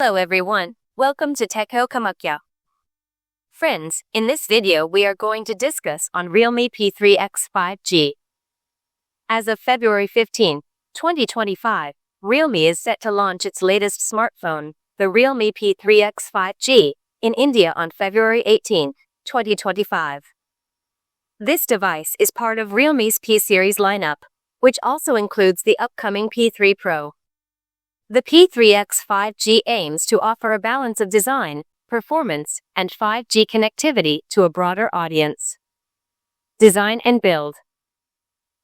Hello everyone, welcome to Techno Kamakhya. Friends, in this video we are going to discuss on Realme P3x 5G. As of February 15, 2025, Realme is set to launch its latest smartphone, the Realme P3x 5G, in India on February 18, 2025. This device is part of Realme's P series lineup, which also includes the upcoming P3 Pro. The P3x 5G aims to offer a balance of design, performance, and 5G connectivity to a broader audience. Design and build.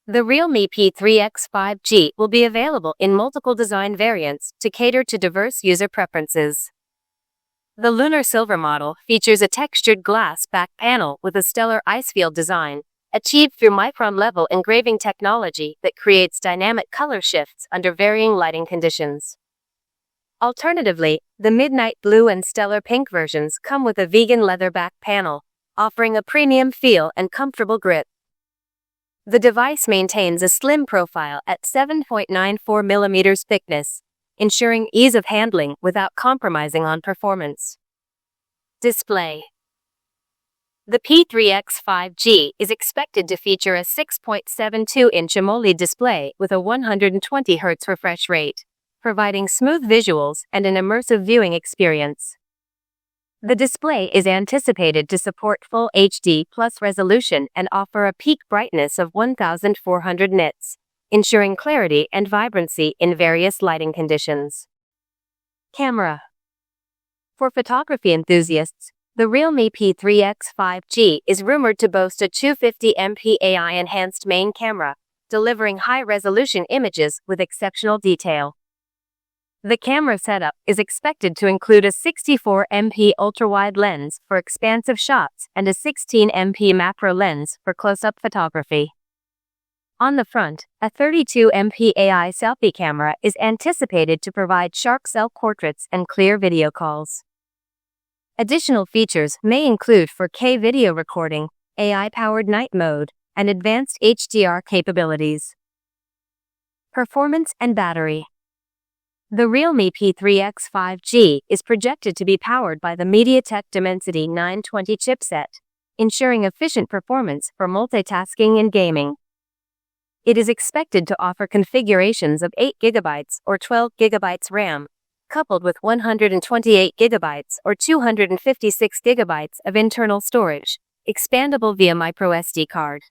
The Realme P3x 5G will be available in multiple design variants to cater to diverse user preferences. The Lunar Silver model features a textured glass back panel with a stellar icefield design, achieved through micron-level engraving technology that creates dynamic color shifts under varying lighting conditions. Alternatively, the Midnight Blue and Stellar Pink versions come with a vegan leather back panel, offering a premium feel and comfortable grip. The device maintains a slim profile at 7.94 mm thickness, ensuring ease of handling without compromising on performance. Display. The P3x 5G is expected to feature a 6.72-inch AMOLED display with a 120 Hz refresh rate, providing smooth visuals and an immersive viewing experience. The display is anticipated to support Full HD+ resolution and offer a peak brightness of 1400 nits, ensuring clarity and vibrancy in various lighting conditions. Camera. For photography enthusiasts, the Realme P3x 5G is rumored to boast a 250MP AI-enhanced main camera, delivering high-resolution images with exceptional detail. The camera setup is expected to include a 64MP ultra-wide lens for expansive shots and a 16MP macro lens for close-up photography. On the front, a 32MP AI selfie camera is anticipated to provide sharp self-portraits and clear video calls. Additional features may include 4K video recording, AI-powered night mode, and advanced HDR capabilities. Performance and battery. The Realme P3x 5G is projected to be powered by the MediaTek Dimensity 920 chipset, ensuring efficient performance for multitasking and gaming. It is expected to offer configurations of 8GB or 12GB RAM, coupled with 128GB or 256GB of internal storage, expandable via microSD card.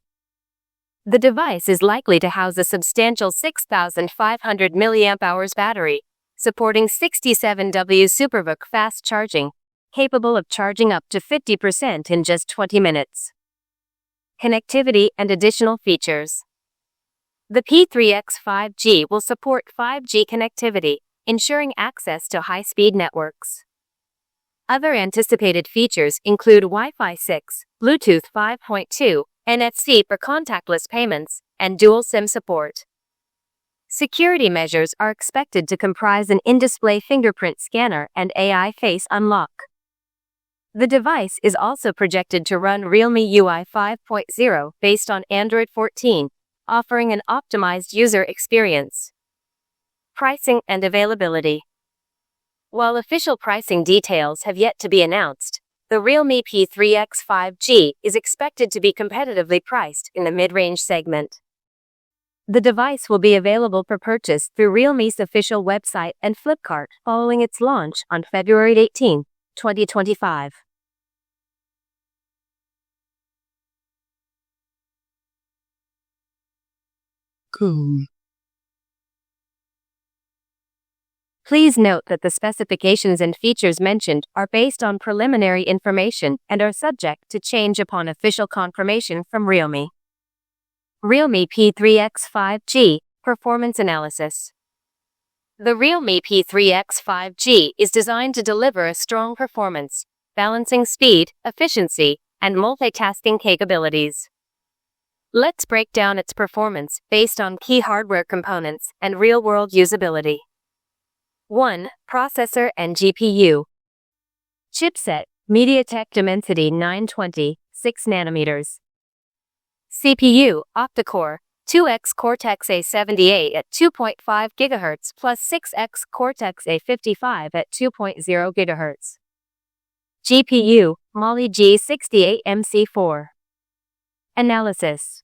The device is likely to house a substantial 6,500 mAh battery, supporting 67W SuperVOOC fast charging, capable of charging up to 50% in just 20 minutes. Connectivity and additional features. The P3x 5G will support 5G connectivity, ensuring access to high-speed networks. Other anticipated features include Wi-Fi 6, Bluetooth 5.2, NFC for contactless payments, and dual SIM support. Security measures are expected to comprise an in-display fingerprint scanner and AI face unlock. The device is also projected to run Realme UI 5.0 based on Android 14, offering an optimized user experience. Pricing and availability. While official pricing details have yet to be announced, the Realme P3x 5G is expected to be competitively priced in the mid-range segment. The device will be available for purchase through Realme's official website and Flipkart following its launch on February 18, 2025. Cool. Please note that the specifications and features mentioned are based on preliminary information and are subject to change upon official confirmation from Realme. Realme P3x 5G Performance Analysis. The Realme P3x 5G is designed to deliver a strong performance, balancing speed, efficiency, and multitasking capabilities. Let's break down its performance based on key hardware components and real-world usability. 1. Processor and GPU. Chipset, MediaTek Dimensity 920, 6 nm. CPU, octa-core, 2x Cortex-A78 at 2.5 GHz plus 6x Cortex-A55 at 2.0 GHz. GPU, Mali G68MC4. Analysis.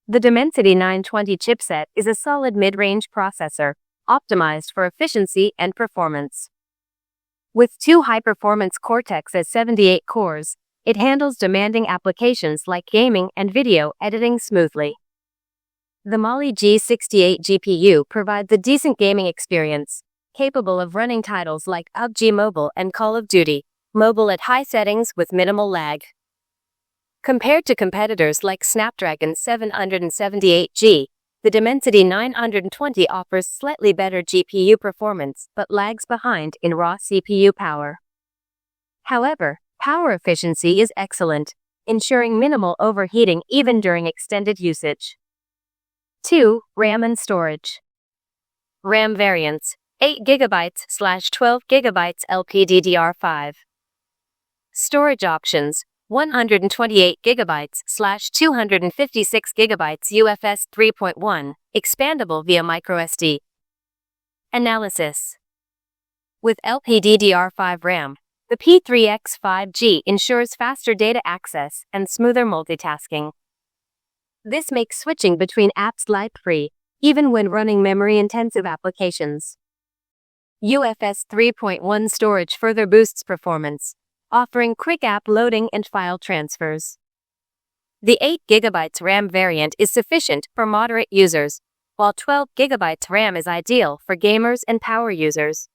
The Dimensity 920 chipset is a solid mid-range processor, optimized for efficiency and performance. With 2 high-performance Cortex-A78 cores, it handles demanding applications like gaming and video editing smoothly. The Mali G68 GPU provides a decent gaming experience, capable of running titles like PUBG Mobile and Call of Duty Mobile at high settings with minimal lag. Compared to competitors like Snapdragon 778G, the Dimensity 920 offers slightly better GPU performance but lags behind in raw CPU power. However, power efficiency is excellent, ensuring minimal overheating even during extended usage. 2. RAM and storage. RAM variants: 8GB/12 GB LPDDR5. Storage options: 128 GB/256 GB UFS 3.1, expandable via microSD. Analysis. With LPDDR5 RAM, the P3x 5G ensures faster data access and smoother multitasking. This makes switching between apps lag-free, even when running memory-intensive applications. UFS 3.1 storage further boosts performance, offering quick app loading and file transfers. The 8 GB RAM variant is sufficient for moderate users, while 12 GB RAM is ideal for gamers and power users.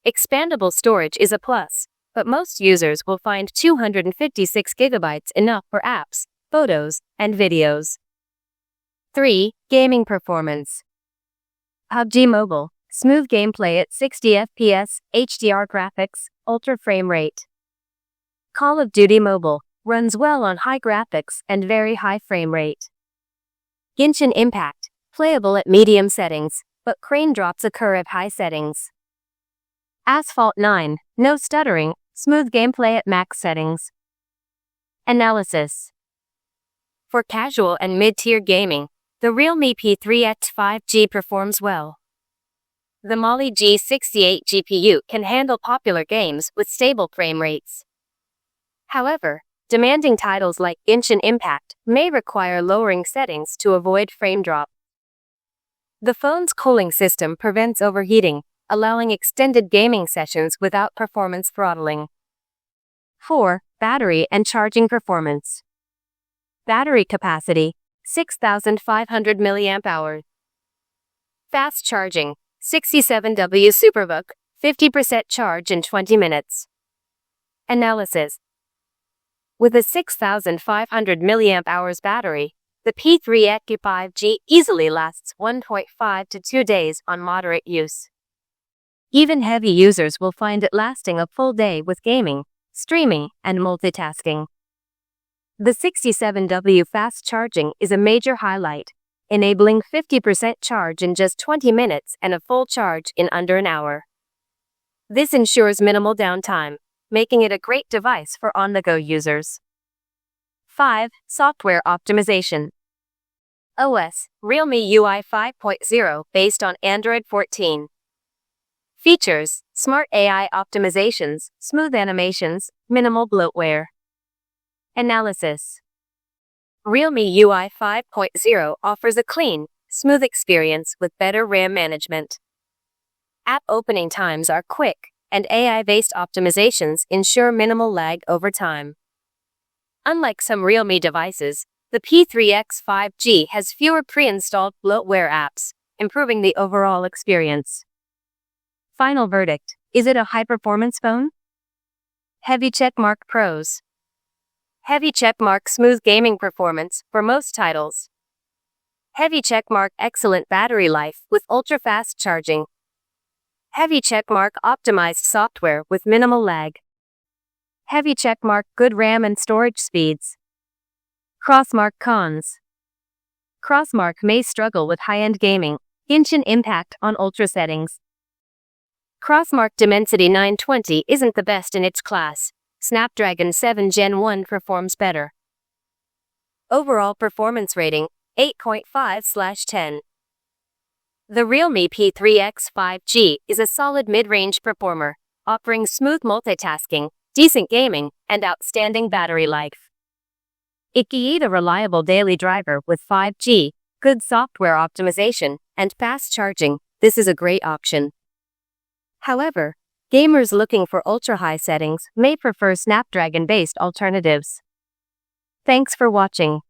Expandable storage is a plus, but most users will find 256 GB enough for apps, photos, and videos. 3. Gaming performance. PUBG Mobile, smooth gameplay at 60 FPS, HDR graphics, ultra frame rate. Call of Duty Mobile runs well on high graphics and very high frame rate. Genshin Impact, playable at medium settings, but crane drops occur at high settings. Asphalt 9, no stuttering, smooth gameplay at max settings. Analysis. For casual and mid-tier gaming, the Realme P3x 5G performs well. The Mali G68 GPU can handle popular games with stable frame rates. However, demanding titles like Genshin Impact may require lowering settings to avoid frame drop. The phone's cooling system prevents overheating, allowing extended gaming sessions without performance throttling. 4. Battery and charging performance. Battery capacity: 6,500 mAh. Fast charging: 67W Superbook, 50% charge in 20 minutes. Analysis. With a 6,500 mAh battery, the P3x 5G easily lasts 1.5 to 2 days on moderate use. Even heavy users will find it lasting a full day with gaming, streaming, and multitasking. The 67W fast charging is a major highlight, enabling 50% charge in just 20 minutes and a full charge in under an hour. This ensures minimal downtime, making it a great device for on-the-go users. 5. Software optimization. OS: Realme UI 5.0 based on Android 14. Features: smart AI optimizations, smooth animations, minimal bloatware. Analysis. Realme UI 5.0 offers a clean, smooth experience with better RAM management. App opening times are quick, and AI-based optimizations ensure minimal lag over time. Unlike some Realme devices, the P3x 5G has fewer pre-installed bloatware apps, improving the overall experience. Final verdict: is it a high-performance phone? Heavy checkmark pros. Heavy checkmark smooth gaming performance for most titles. Heavy checkmark excellent battery life with ultra-fast charging. Heavy checkmark optimized software with minimal lag. Heavy checkmark good RAM and storage speeds. Crossmark cons. Crossmark may struggle with high-end gaming, Genshin Impact on ultra settings. Crossmark Dimensity 920 isn't the best in its class. Snapdragon 7 Gen 1 performs better. Overall performance rating: 8.5/10. The Realme P3x 5G is a solid mid-range performer, offering smooth multitasking, decent gaming, and outstanding battery life. It's a reliable daily driver with 5G, good software optimization, and fast charging. This is a great option. However, gamers looking for ultra-high settings may prefer Snapdragon-based alternatives. Thanks for watching.